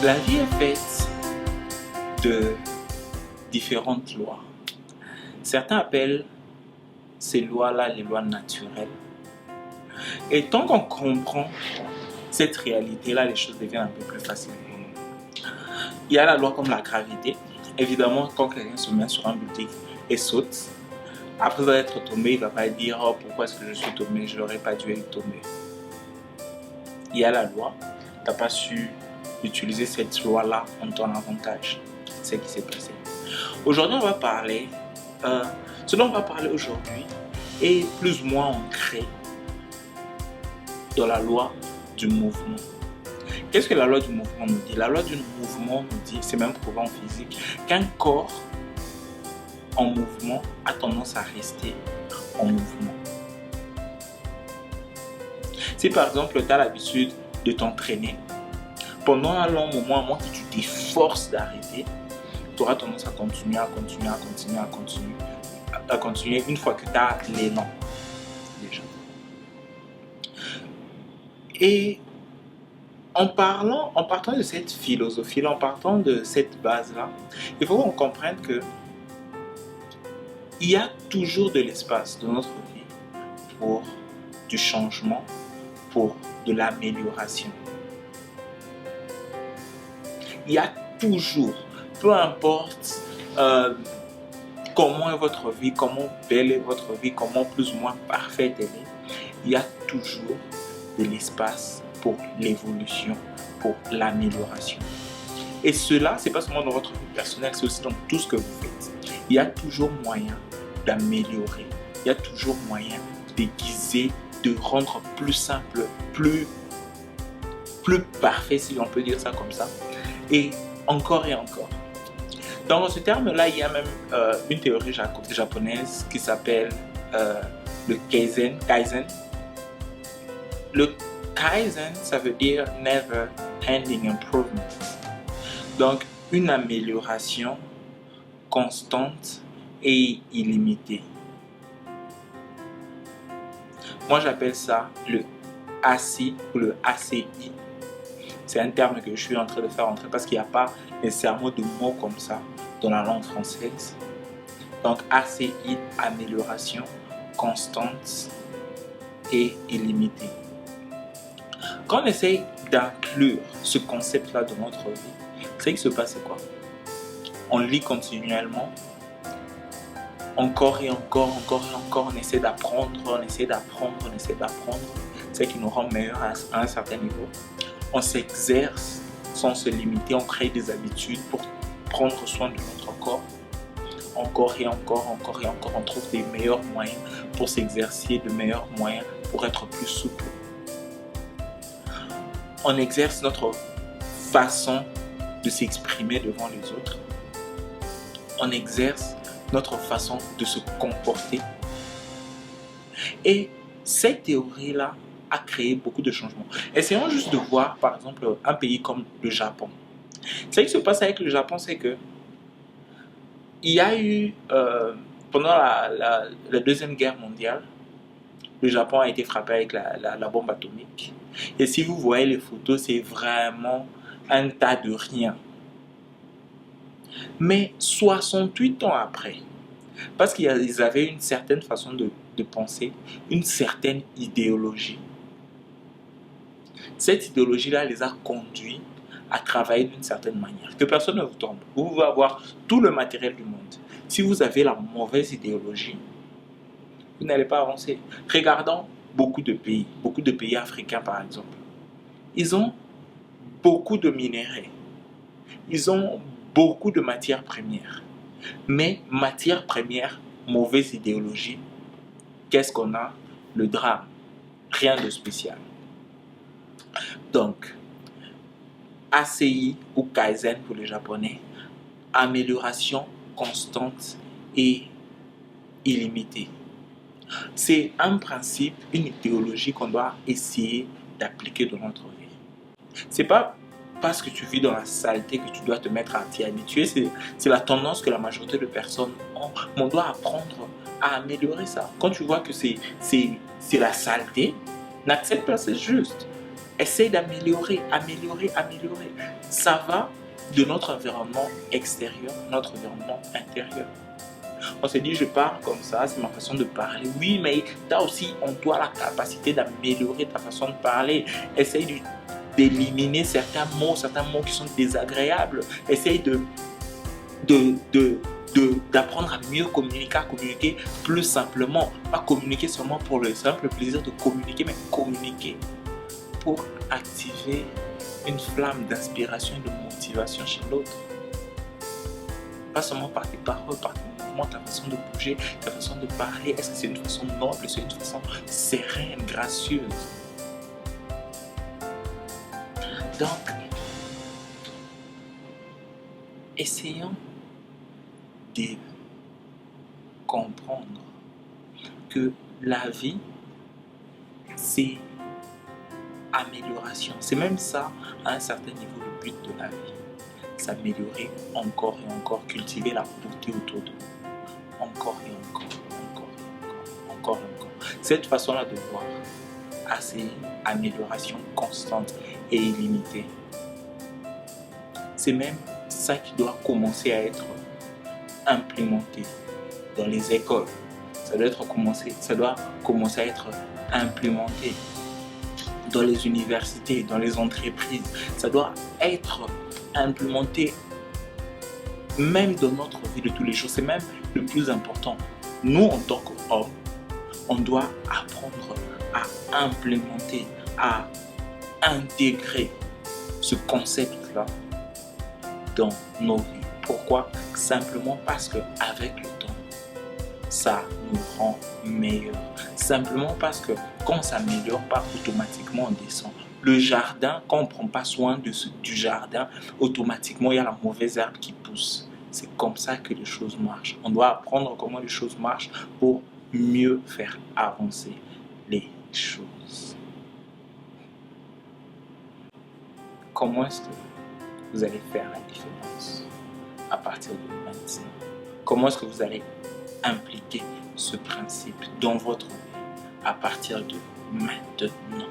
La vie est faite de différentes lois. Certains appellent ces lois-là les lois naturelles. Et tant qu'on comprend cette réalité-là, les choses deviennent un peu plus faciles pour nous. Il y a la loi comme la gravité. Évidemment, quand quelqu'un se met sur un building et saute, après être tombé, il ne va pas dire « Oh, pourquoi est-ce que je suis tombé? Je n'aurais pas dû être tombé. » Il y a la loi. Tu n'as pas su utiliser cette loi-là en ton avantage. C'est ce qui s'est passé. Aujourd'hui, on va parler... ce dont on va parler aujourd'hui est plus ou moins ancré dans la loi du mouvement. Qu'est-ce que la loi du mouvement nous dit? La loi du mouvement nous dit, c'est même prouvé en physique, qu'un corps en mouvement a tendance à rester en mouvement. Si par exemple tu as l'habitude de t'entraîner, pendant un long moment, à moins que tu t'efforces d'arrêter, tu auras tendance à continuer une fois que tu as l'élan déjà. Et en partant de cette philosophie-là, en partant de cette base-là, il faut qu'on comprenne que il y a toujours de l'espace dans notre vie pour du changement, pour de l'amélioration. Il y a toujours, peu importe comment est votre vie, comment belle est votre vie, comment plus ou moins parfaite elle est, il y a toujours de l'espace pour l'évolution, pour l'amélioration. Et cela, c'est pas seulement dans votre vie personnelle, c'est aussi dans tout ce que vous faites. Il y a toujours moyen d'améliorer. Il y a toujours moyen d'aiguiser, de rendre plus simple, plus parfait, si on peut dire ça comme ça. Et encore et encore. Dans ce terme-là, il y a même une théorie japonaise qui s'appelle le Kaizen. Le Kaizen, ça veut dire Never Ending Improvement. Donc, une amélioration constante et illimitée. Moi, j'appelle ça le ACI ou le ACI. C'est un terme que je suis en train de faire entrer parce qu'il n'y a pas nécessairement de mots comme ça dans la langue française. Donc, ACI, amélioration constante et illimitée. Quand on essaye d'inclure ce concept-là dans notre vie, c'est qu'il se passe quoi? On lit continuellement, encore et encore, on essaie d'apprendre, c'est qui nous rend meilleurs à un certain niveau. On s'exerce sans se limiter, on crée des habitudes pour prendre soin de notre corps. Encore et encore, on trouve des meilleurs moyens pour s'exercer, de meilleurs moyens pour être plus souple. On exerce notre façon de s'exprimer devant les autres. On exerce notre façon de se comporter. Et cette théorie-là a créé beaucoup de changements. Essayons juste de voir, par exemple, un pays comme le Japon. Ce qui se passe avec le Japon, c'est que il y a eu, pendant la Deuxième Guerre mondiale, le Japon a été frappé avec la bombe atomique. Et si vous voyez les photos, c'est vraiment un tas de rien. Mais 68 ans après, parce qu'ils avaient une certaine façon de penser, une certaine idéologie. Cette idéologie-là les a conduits à travailler d'une certaine manière, que personne ne vous tombe. Vous pouvez avoir tout le matériel du monde. Si vous avez la mauvaise idéologie, vous n'allez pas avancer. Regardons beaucoup de pays africains par exemple. Ils ont beaucoup de minéraux. Ils ont beaucoup de matières premières. Mais matières premières, mauvaise idéologie, qu'est-ce qu'on a? Le drame. Rien de spécial. Donc, ACI ou Kaizen pour les Japonais, amélioration constante et illimitée. C'est un principe, une idéologie qu'on doit essayer d'appliquer dans notre vie. C'est pas parce que tu vis dans la saleté que tu dois te mettre à t'y habituer. C'est la tendance que la majorité de personnes ont. On doit apprendre à améliorer ça. Quand tu vois que c'est la saleté, n'accepte pas, c'est juste. Essaye d'améliorer. Ça va de notre environnement extérieur à notre environnement intérieur. On se dit, je parle comme ça, c'est ma façon de parler. Oui, mais tu as aussi en toi la capacité d'améliorer ta façon de parler. Essaye d'éliminer certains mots qui sont désagréables. Essaye d'apprendre à mieux communiquer, à communiquer plus simplement. Pas communiquer seulement pour le simple plaisir de communiquer, mais communiquer pour activer une flamme d'inspiration et de motivation chez l'autre. Pas seulement par tes paroles, par tes mouvements, ta façon de bouger, ta façon de parler. Est-ce que c'est une façon noble, c'est une façon sereine, gracieuse? Donc, essayons de comprendre que la vie, c'est amélioration. C'est même ça, à un certain niveau, le but de la vie. S'améliorer encore et encore, cultiver la beauté autour de nous. Encore et encore, encore et encore, encore et encore. Cette façon-là de voir à ces améliorations constantes et illimitées, c'est même ça qui doit commencer à être implémenté dans les écoles. Ça doit commencer à être implémenté dans les universités, dans les entreprises. Ça doit être implémenté même dans notre vie de tous les jours. C'est même le plus important. Nous, en tant qu'hommes, on doit apprendre à implémenter, à intégrer ce concept-là dans nos vies. Pourquoi? Simplement parce qu'avec le temps, ça nous rend meilleurs. Simplement parce que quand on s'améliore pas, automatiquement on descend. Le jardin, quand on ne prend pas soin du jardin, automatiquement il y a la mauvaise herbe qui pousse. C'est comme ça que les choses marchent. On doit apprendre comment les choses marchent pour mieux faire avancer les choses. Comment est-ce que vous allez faire la différence à partir de maintenant? Comment est-ce que vous allez impliquer ce principe dans votre vie à partir de maintenant?